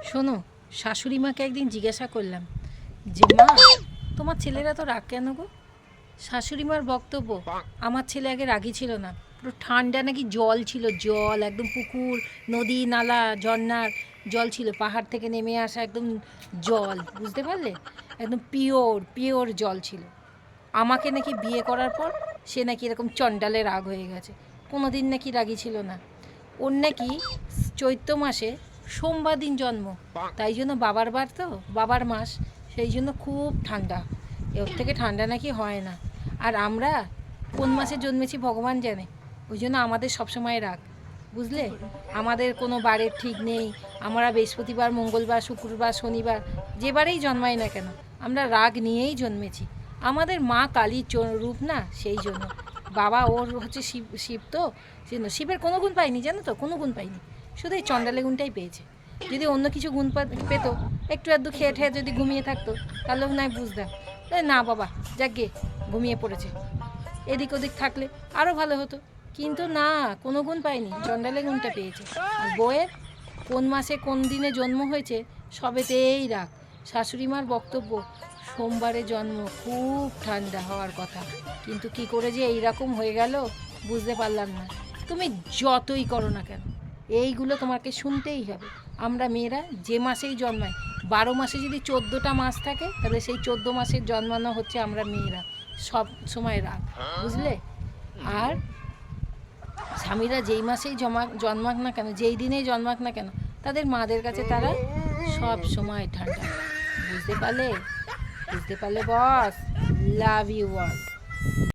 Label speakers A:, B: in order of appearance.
A: শোনো, শাশুড়ি মাকে একদিন জিজ্ঞাসা করলাম যে মা, তোমার ছেলেরা তো রাগ কেন গো? শাশুড়ি মার বক্তব্য, আমার ছেলে আগে রাগী ছিল না, পুরো ঠান্ডা নাকি জল ছিল, জল একদম পুকুর, নদী, নালা, ঝর্ণার জল ছিল, পাহাড় থেকে নেমে আসা একদম জল, বুঝতে পারলে? একদম পিওর পিওর জল ছিল। আমাকে নাকি বিয়ে করার পর সে নাকি এরকম চণ্ডালে রাগ হয়ে গেছে, কোনো দিন নাকি রাগী ছিল না। ওর নাকি চৈত্র মাসে সোমবার দিন জন্ম, তাই জন্য বাবার বার তো, বাবার মাস, সেই জন্য খুব ঠান্ডা, এর থেকে ঠান্ডা নাকি হয় না। আর আমরা কোন মাসে জন্মেছি ভগবান জানে, ওই জন্য আমাদের সবসময় রাগ, বুঝলে? আমাদের কোনো বারের ঠিক নেই, আমরা বৃহস্পতিবার, মঙ্গলবার, শুক্রবার, শনিবার, যে বারেই জন্মাই না কেন আমরা রাগ নিয়েই জন্মেছি। আমাদের মা কালীর রূপ না, সেই জন্য। বাবা ওর হচ্ছে শিব, শিব তো, সেই জন্য শিবের কোনো গুণ পাইনি, জানো তো, কোনো গুণ পাইনি, শুধু এই চণ্ডালে গুণটাই পেয়েছে। যদি অন্য কিছু গুণ পেত, একটু আধটু খেয়ে ঠেয়ে যদি ঘুমিয়ে থাকতো, তাহলেও নয় বুঝতাম। না বাবা, যাক গে, ঘুমিয়ে পড়েছে, এদিক ওদিক থাকলে আরও ভালো হতো। কিন্তু না, কোনো গুণ পাইনি, চণ্ডালে গুণটা পেয়েছে। আর বউয়ের কোন মাসে কোন দিনে জন্ম হয়েছে সবেতেই রাগ। শাশুড়ি মার বক্তব্য, সোমবারে জন্ম, খুব ঠান্ডা হওয়ার কথা, কিন্তু কি করে যে এইরকম হয়ে গেল বুঝতে পারলাম না। তুমি যতই করো না কেন এইগুলো তোমাকে শুনতেই হবে। আমরা মেয়েরা যে মাসেই জন্মাই, 12 মাসে যদি 14টা মাস থাকে, তাহলে সেই 14 মাসের জন্মানো হচ্ছে আমরা মেয়েরা, সব সময় রাগ, বুঝলে? আর স্বামীরা যেই মাসেই জন্মাক না কেন, যেই দিনেই জন্মাক না কেন, তাদের মাদের কাছে তারা সব সময় ঠান্ডা। বুঝতে পারলে? বুঝতে পারলে বস? Love you all.